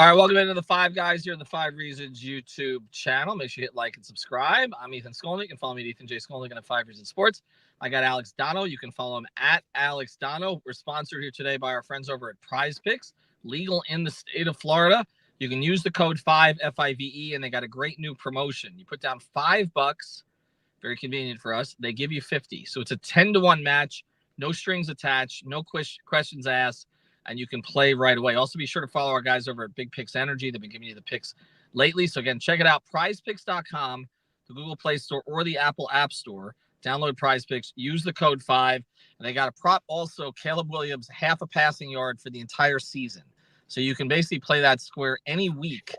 All right, welcome into the Five Guys here on the Five Reasons YouTube channel. Make sure you hit like and subscribe. I'm Ethan Skolnick. You can follow me at Ethan J. Skolnick on Five Reasons Sports. I got Alex Donno. You can follow him at Alex Donno. We're sponsored here today by our friends over at Prize Picks, legal in the state of Florida. You can use the code 5 FIVE, and they got a great new promotion. You put down $5, very convenient for us. They give you 50. So it's a 10-to-1 match, no strings attached, no questions asked, and you can play right away. Also, be sure to follow our guys over at Big Picks Energy. They've been giving you the picks lately. So, again, check it out, prizepicks.com, the Google Play Store or the Apple App Store. Download Prize Picks, use the code 5. And they got a prop also, Caleb Williams, half a passing yard for the entire season. So you can basically play that square any week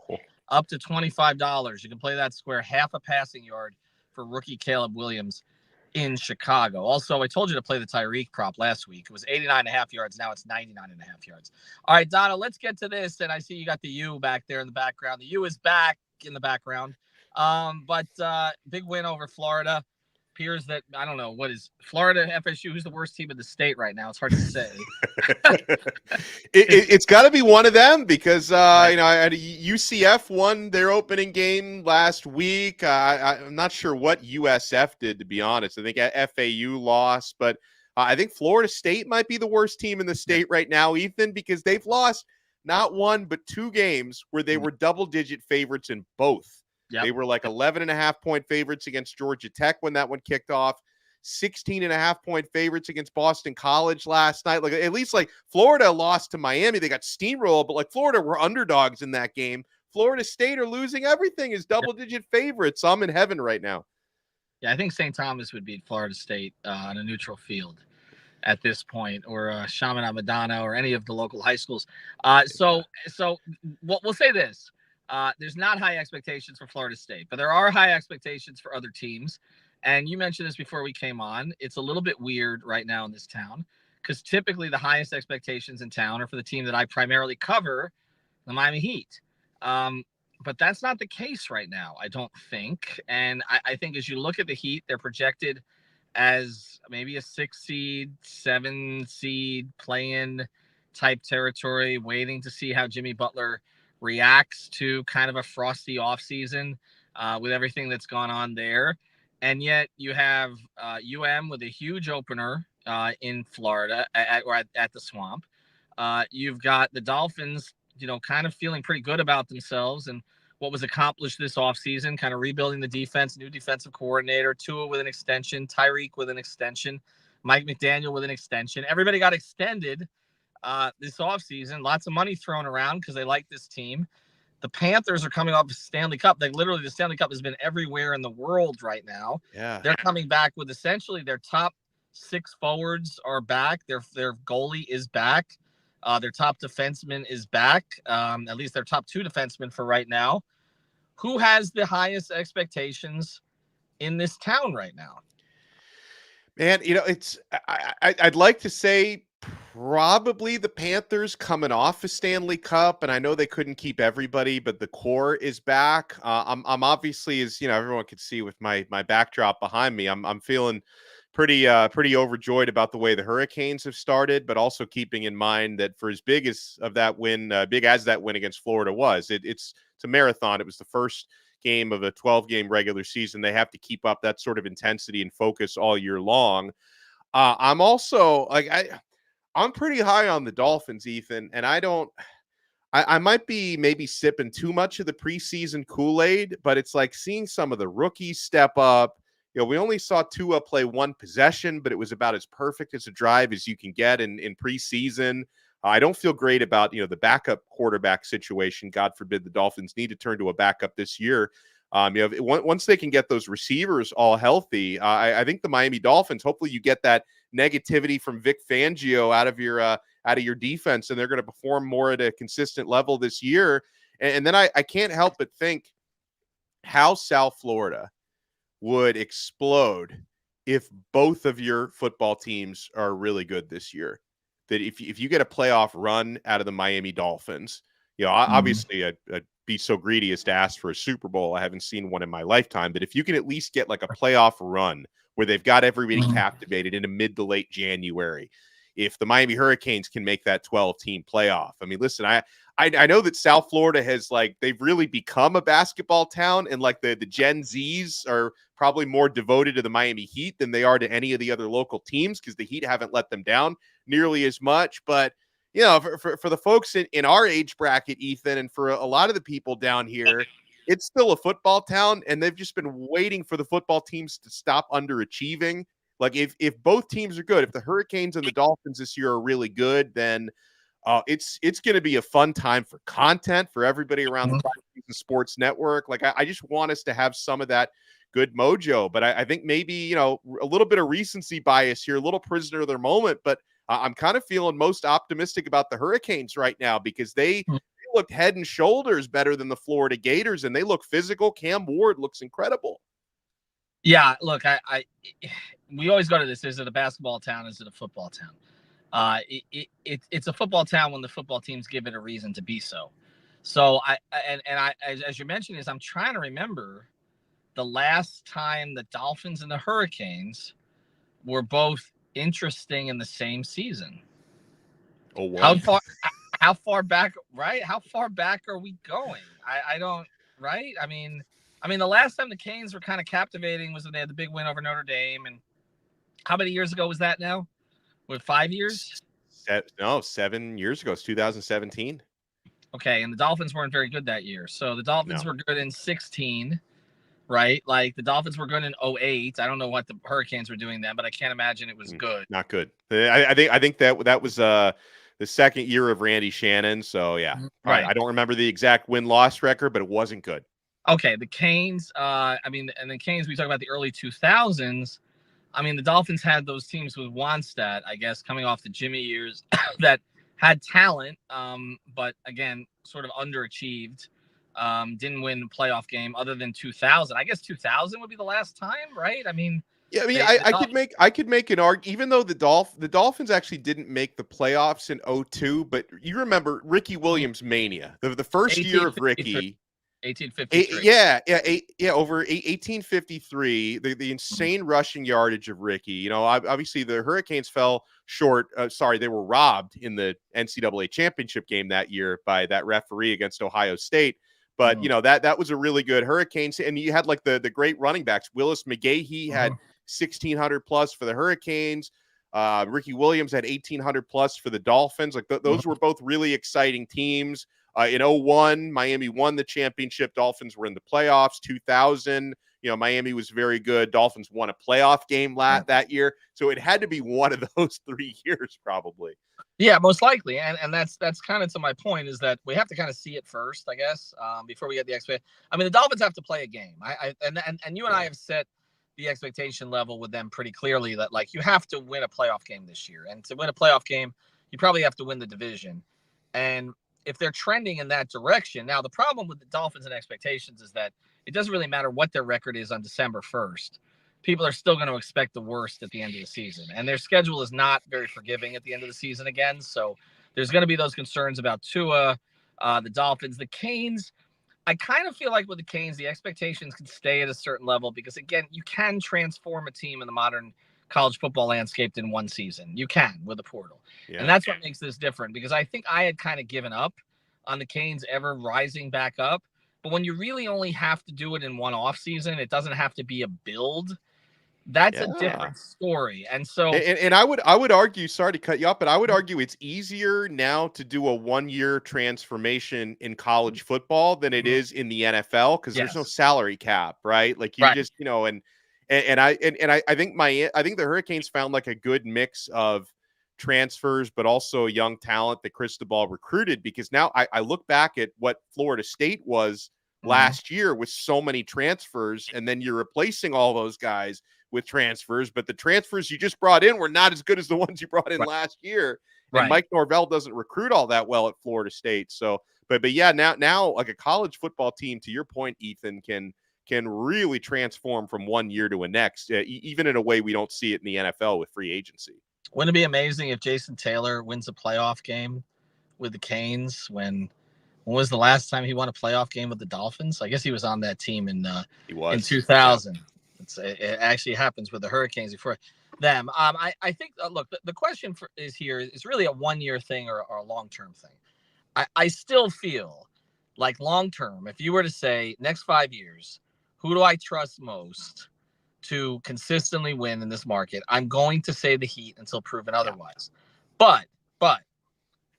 up to $25. You can play that square half a passing yard for rookie Caleb Williams in Chicago. Also, I told you to play the Tyreek prop last week. It was 89.5 yards. Now it's 99.5 yards. All right, Donno, let's get to this. And I see you got the U back there in the background. The U is back in the background. But big win over Florida. Appears that, I don't know, what is Florida, FSU? Who's the worst team in the state right now? It's hard to say. It's got to be one of them because, UCF won their opening game last week. I'm not sure what USF did, to be honest. I think FAU lost, but I think Florida State might be the worst team in the state right now, Ethan, because they've lost not one but two games where they were double-digit favorites in both. Yep. They were like 11.5-point favorites against Georgia Tech when that one kicked off. 16.5-point favorites against Boston College last night. Like, at least like Florida lost to Miami. They got steamrolled, but like Florida were underdogs in that game. Florida State are losing everything as double-digit favorites. I'm in heaven right now. Yeah, I think St. Thomas would beat Florida State on a neutral field at this point, or Chaminade Madonna, or any of the local high schools. So we'll say this. There's not high expectations for Florida State, but there are high expectations for other teams. And you mentioned this before we came on. It's a little bit weird right now in this town because typically the highest expectations in town are for the team that I primarily cover, the Miami Heat. But that's not the case right now, I don't think. And I think as you look at the Heat, they're projected as maybe a 6 seed, 7 seed play-in type territory, waiting to see how Jimmy Butler reacts to kind of a frosty offseason with everything that's gone on there. And yet you have UM with a huge opener in Florida at the Swamp. You've got the Dolphins, kind of feeling pretty good about themselves and what was accomplished this offseason, kind of rebuilding the defense, new defensive coordinator, Tua with an extension, Tyreek with an extension, Mike McDaniel with an extension. Everybody got extended this offseason. Lots of money thrown around because they like this team. The Panthers are coming off the Stanley Cup. The Stanley Cup has been everywhere in the world right now. Yeah. They're coming back with essentially their top 6 forwards are back. Their goalie is back. Their top defenseman is back. At least their top 2 defensemen for right now. Who has the highest expectations in this town right now? Man, I'd like to say probably the Panthers coming off a Stanley Cup, and I know they couldn't keep everybody, but the core is back. I'm obviously, as everyone could see with my backdrop behind me, I'm feeling pretty overjoyed about the way the Hurricanes have started, but also keeping in mind that for as big as that win against Florida was, it's a marathon. It was the first game of a 12-game regular season. They have to keep up that sort of intensity and focus all year long. I'm also I'm pretty high on the Dolphins, Ethan, and I might be maybe sipping too much of the preseason Kool-Aid, but it's like seeing some of the rookies step up. We only saw Tua play one possession, but it was about as perfect as a drive as you can get in preseason. I don't feel great about, the backup quarterback situation. God forbid the Dolphins need to turn to a backup this year. Once they can get those receivers all healthy, I think the Miami Dolphins, hopefully you get that negativity from Vic Fangio out of your defense, and they're going to perform more at a consistent level this year. And then I can't help but think how South Florida would explode if both of your football teams are really good this year. That if you get a playoff run out of the Miami Dolphins, obviously I'd be so greedy as to ask for a Super Bowl. I haven't seen one in my lifetime, but if you can at least get like a playoff run where they've got everybody captivated in a mid to late January, if the Miami Hurricanes can make that 12-team playoff, I mean, listen, I know that South Florida has they've really become a basketball town, and the Gen Zs are probably more devoted to the Miami Heat than they are to any of the other local teams because the Heat haven't let them down nearly as much. But for the folks in our age bracket, Ethan, and for a lot of the people down here, it's still a football town, and they've just been waiting for the football teams to stop underachieving. If both teams are good, if the Hurricanes and the Dolphins this year are really good, then it's going to be a fun time for content for everybody around the Sports Network. I just want us to have some of that good mojo, but I think maybe a little bit of recency bias here, a little prisoner of their moment. But I'm kind of feeling most optimistic about the Hurricanes right now because they looked head and shoulders better than the Florida Gators, and they look physical. Cam Ward looks incredible. Yeah, look, we always go to this: is it a basketball town? Is it a football town? It's a football town when the football teams give it a reason to be so. So as you mentioned, I'm trying to remember the last time the Dolphins and the Hurricanes were both interesting in the same season. Oh, how far back, right? How far back are we going? I don't, right? I mean, the last time the Canes were kind of captivating was when they had the big win over Notre Dame. And how many years ago was that now? With 5 years? 7 years ago. It's 2017. Okay, and the Dolphins weren't very good that year. So the Dolphins were good in 16, right? The Dolphins were good in 08. I don't know what the Hurricanes were doing then, but I can't imagine it was good. Not good. I think that was the second year of Randy Shannon. So yeah, right. I don't remember the exact win-loss record, but it wasn't good. Okay, the Canes. And the Canes. We talk about the early 2000s. The Dolphins had those teams with Wannstedt, I guess, coming off the Jimmy years that had talent, but again, sort of underachieved. Didn't win a playoff game other than 2000. I guess 2000 would be the last time, right? I could make an argument, even though the Dolphins actually didn't make the playoffs in 2002, but you remember Ricky Williams mania, the first year of Ricky. 1853. Over 1853, the insane rushing yardage of Ricky. Obviously the Hurricanes fell short. They were robbed in the NCAA championship game that year by that referee against Ohio State. But that was a really good Hurricanes, and you had the great running backs. Willis McGahee had 1,600 plus for the Hurricanes. Ricky Williams had 1,800 plus for the Dolphins. Those were both really exciting teams. In 2001, Miami won the championship. Dolphins were in the playoffs. 2000, Miami was very good. Dolphins won a playoff game that year. So it had to be one of those 3 years, probably. Yeah, most likely. And that's kind of to my point, is that we have to kind of see it first, I guess, before we get the expectation. The Dolphins have to play a game. And you and I have set the expectation level with them pretty clearly that you have to win a playoff game this year. And to win a playoff game, you probably have to win the division. And if they're trending in that direction. Now, the problem with the Dolphins and expectations is that it doesn't really matter what their record is on December 1st. People are still going to expect the worst at the end of the season. And their schedule is not very forgiving at the end of the season again. So there's going to be those concerns about Tua, the Dolphins, the Canes. I kind of feel like with the Canes, the expectations can stay at a certain level because, again, you can transform a team in the modern college football landscape in one season. You can with a portal. Yeah. And that's what makes this different, because I think I had kind of given up on the Canes ever rising back up. But when you really only have to do it in one off season, it doesn't have to be a build. That's a different story. And so and I would argue, sorry to cut you off, but I would argue it's easier now to do a 1-year transformation in college football than it is in the NFL, because there's no salary cap, right? Just, I think the Hurricanes found a good mix of transfers, but also young talent that Cristobal recruited, because now I look back at what Florida State was last year with so many transfers, and then you're replacing all those guys with transfers, but the transfers you just brought in were not as good as the ones you brought in last year. And Mike Norvell doesn't recruit all that well at Florida State. So, but yeah, now a college football team, to your point, Ethan, can really transform from 1 year to a next, even in a way we don't see it in the NFL with free agency. Wouldn't it be amazing if Jason Taylor wins a playoff game with the Canes? When was the last time he won a playoff game with the Dolphins? I guess he was on that team in 2000. Yeah. It actually happens with the Hurricanes before them. I think, look, the question is really a 1-year thing or a long-term thing. I still feel like long term, if you were to say next 5 years, who do I trust most to consistently win in this market? I'm going to say the Heat until proven otherwise. But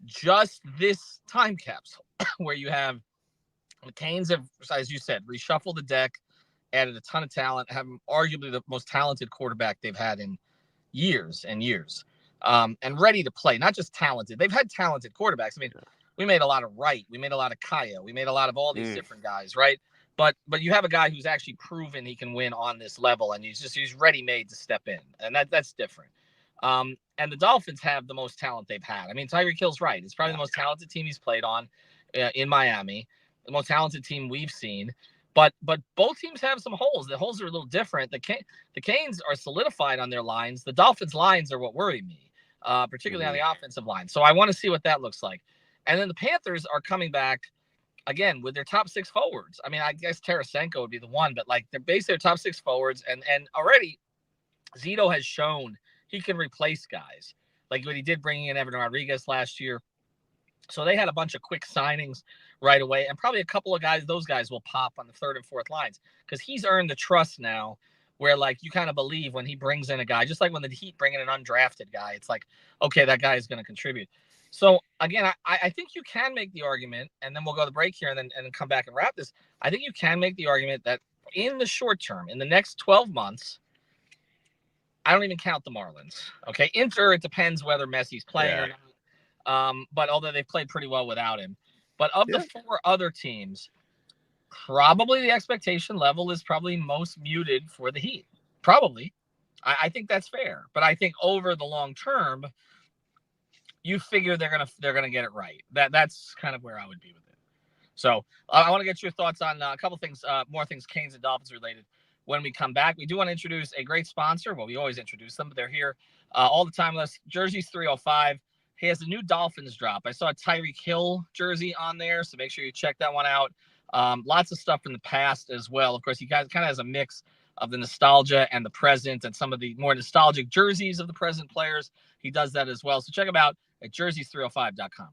just this time capsule where you have the Canes have, as you said, reshuffled the deck, added a ton of talent, have arguably the most talented quarterback they've had in years and years, and ready to play. Not just talented; they've had talented quarterbacks. I mean, we made a lot of Wright, we made a lot of Kaya, we made a lot of all these different guys, right? But you have a guy who's actually proven he can win on this level, and he's ready made to step in, and that's different. And the Dolphins have the most talent they've had. I mean, Tyreek Hill's right. It's probably the most talented team he's played on in Miami, the most talented team we've seen. But both teams have some holes. The holes are a little different. The Canes are solidified on their lines. The Dolphins' lines are what worry me, particularly on the offensive line. So I want to see what that looks like. And then the Panthers are coming back again with their top 6 forwards. I mean, I guess Tarasenko would be the one, but like they're basically their top 6 forwards, and already Zito has shown he can replace guys like what he did bringing in Evan Rodriguez last year. So they had a bunch of quick signings right away, and probably a couple of guys, those guys will pop on the 3rd and 4th lines because he's earned the trust now where like you kind of believe when he brings in a guy, just like when the Heat bring in an undrafted guy, it's like, okay, that guy is going to contribute. So again, I think you can make the argument, and then we'll go to the break here and then come back and wrap this. I think you can make the argument that in the short term, in the next 12 months, I don't even count the Marlins. Okay. Inter, it depends whether Messi's playing or not. But although they've played pretty well without him. But of the 4 other teams, probably the expectation level is probably most muted for the Heat. Probably. I think that's fair. But I think over the long term, you figure they're gonna get it right. That's kind of where I would be with it. So I want to get your thoughts on a couple things, more things Canes and Dolphins related. When we come back, we do want to introduce a great sponsor. Well, we always introduce them, but they're here all the time with us. Jerseys 305. He has a new Dolphins drop. I saw a Tyreek Hill jersey on there, so make sure you check that one out. Lots of stuff from the past as well. Of course, he kind of has a mix of the nostalgia and the present and some of the more nostalgic jerseys of the present players. He does that as well. So check him out at jerseys305.com.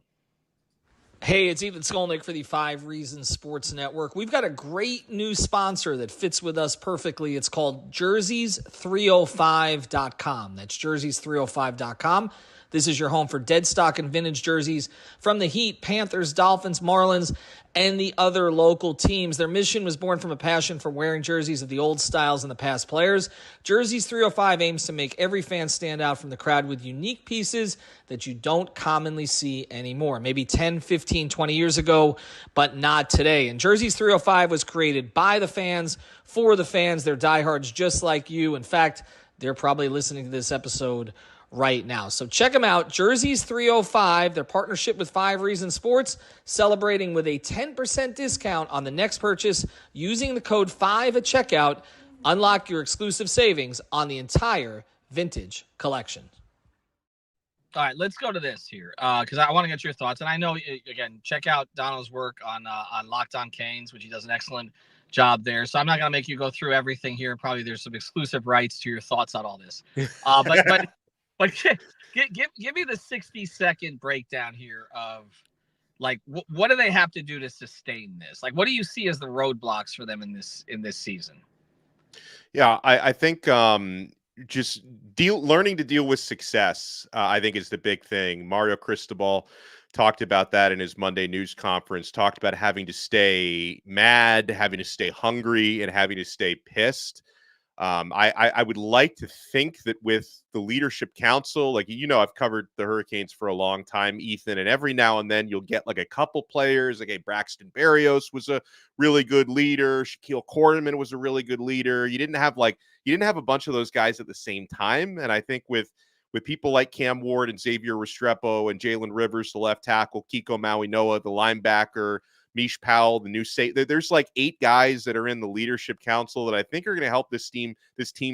Hey, it's Ethan Skolnick for the 5 Reasons Sports Network. We've got a great new sponsor that fits with us perfectly. It's called jerseys305.com. That's jerseys305.com. This is your home for dead stock and vintage jerseys from the Heat, Panthers, Dolphins, Marlins, and the other local teams. Their mission was born from a passion for wearing jerseys of the old styles and the past players. Jerseys 305 aims to make every fan stand out from the crowd with unique pieces that you don't commonly see anymore. Maybe 10, 15, 20 years ago, but not today. And Jerseys 305 was created by the fans, for the fans. They're diehards just like you. In fact, they're probably listening to this episode right now. So check them out, Jerseys 305, their partnership with 5 Reasons Sports, celebrating with a 10% discount on the next purchase using the code 5 at checkout. Unlock your exclusive savings on the entire vintage collection. All right, let's go to this here because I want to get your thoughts. And I know, again, check out Donno's work on Locked On Canes, which he does an excellent job there. So I'm not going to make you go through everything here. Probably there's some exclusive rights to your thoughts on all this. But give me the 60-second breakdown here of like what do they have to do to sustain this? Like, what do you see as the roadblocks for them in this season? Yeah, I think just learning to deal with success, I think is the big thing. Mario Cristobal talked about that in his Monday news conference, talked about having to stay mad, having to stay hungry, and having to stay pissed. I would like to think that with the leadership council, like, I've covered the Hurricanes for a long time, Ethan, and every now and then you'll get like a couple players, like Braxton Berrios was a really good leader. Shaquille Quarterman was a really good leader. You didn't have a bunch of those guys at the same time. And I think with people like Cam Ward and Xavier Restrepo and Jalen Rivers, the left tackle, Kiko Maui-Noa, the linebacker, Mish Powell, the new there's like 8 guys that are in the leadership council that I think are going to help this team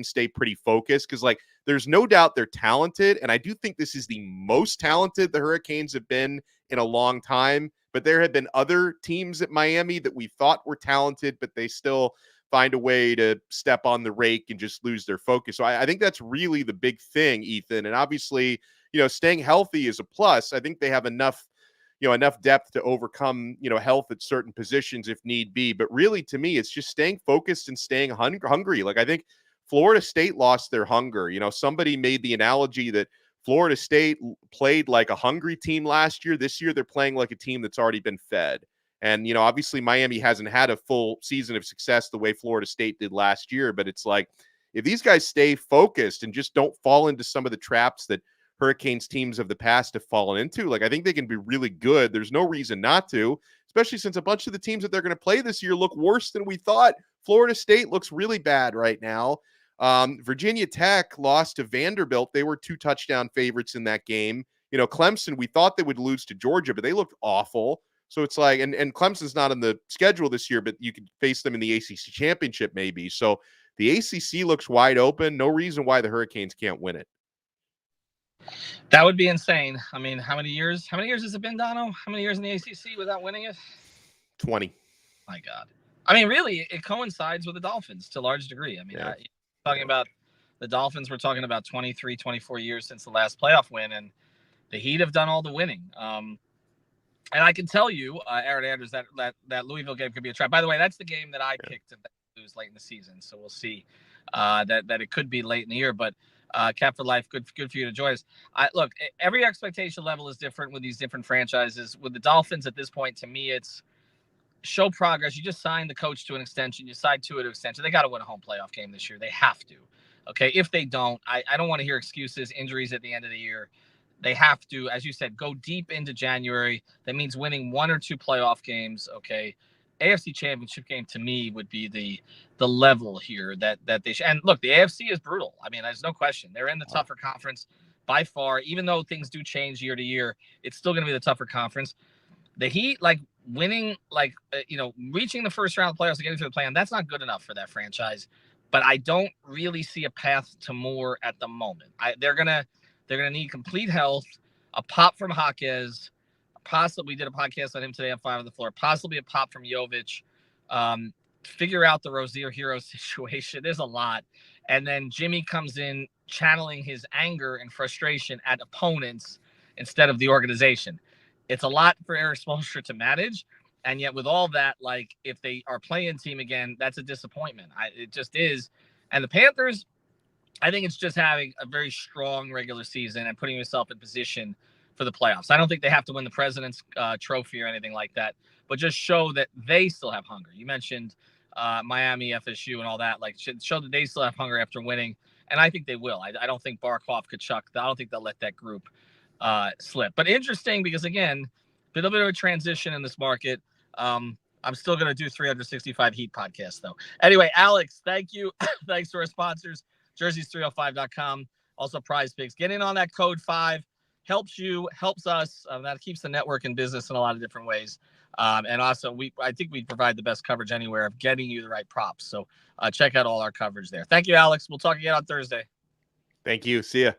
stay pretty focused. Cause like, there's no doubt they're talented. And I do think this is the most talented the Hurricanes have been in a long time, but there have been other teams at Miami that we thought were talented, but they still find a way to step on the rake and just lose their focus. So I think that's really the big thing, Ethan. And obviously, staying healthy is a plus. I think they have enough enough depth to overcome, health at certain positions if need be. But really, to me, it's just staying focused and staying hungry. Like, I think Florida State lost their hunger. Somebody made the analogy that Florida State played like a hungry team last year. This year, they're playing like a team that's already been fed. And, obviously Miami hasn't had a full season of success the way Florida State did last year. But it's like, if these guys stay focused and just don't fall into some of the traps that Hurricanes teams of the past have fallen into, like, I think they can be really good. There's no reason not to, especially since a bunch of the teams that they're going to play this year look worse than we thought. Florida State looks really bad right now. Virginia Tech lost to Vanderbilt. They were 2-touchdown favorites in that game. Clemson, we thought they would lose to Georgia, but they looked awful. So it's like, and Clemson's not on the schedule this year, but you could face them in the ACC championship maybe. So the ACC looks wide open. No reason why the Hurricanes can't win it. That would be insane. I mean, how many years has it been, Donno? How many years in the ACC without winning it? 20. My God. I mean, really, it coincides with the Dolphins to a large degree. I mean, talking about the Dolphins, we're talking about 23, 24 years since the last playoff win, and the Heat have done all the winning. And I can tell you, Aaron Andrews, that Louisville game could be a trap. By the way, that's the game that I picked to lose late in the season. So we'll see that it could be late in the year. But Cap for Life, good for you to join us. Look, every expectation level is different with these different franchises. With the Dolphins at this point, to me, it's show progress. You just signed the coach to an extension. You signed to an extension. They got to win a home playoff game this year. They have to. Okay, if they don't, I don't want to hear excuses, injuries at the end of the year. They have to, as you said, go deep into January. That means winning 1 or 2 playoff games. Okay, AFC Championship game to me would be the level here that they should. And look, the AFC is brutal. I mean, there's no question. They're in the tougher conference by far. Even though things do change year to year, it's still going to be the tougher conference. The Heat, like winning, reaching the first round of playoffs and getting through the play-in, that's not good enough for that franchise. But I don't really see a path to more at the moment. They're gonna need complete health, a pop from Jaquez, possibly, we did a podcast on him today on 5 on the Floor, possibly a pop from Jovic, figure out the Rozier Hero situation. There's a lot. And then Jimmy comes in channeling his anger and frustration at opponents instead of the organization. It's a lot for Eric Spoelstra to manage. And yet with all that, like, if they are playing team again, that's a disappointment. It just is. And the Panthers, I think it's just having a very strong regular season and putting yourself in position for the playoffs. I don't think they have to win the President's Trophy or anything like that, but just show that they still have hunger. You mentioned Miami, FSU, and all that. Like, show that they still have hunger after winning, and I think they will. I don't think Barkov, Kachuk, I don't think they'll let that group slip. But interesting because, again, a little bit of a transition in this market. I'm still going to do 365 Heat podcasts, though. Anyway, Alex, thank you. Thanks to our sponsors, jerseys305.com. Also, Prize Picks. Get in on that code 5. Helps you, helps us. That keeps the network in business in a lot of different ways. And also, I think we provide the best coverage anywhere of getting you the right props. So check out all our coverage there. Thank you, Alex. We'll talk again on Thursday. Thank you. See ya.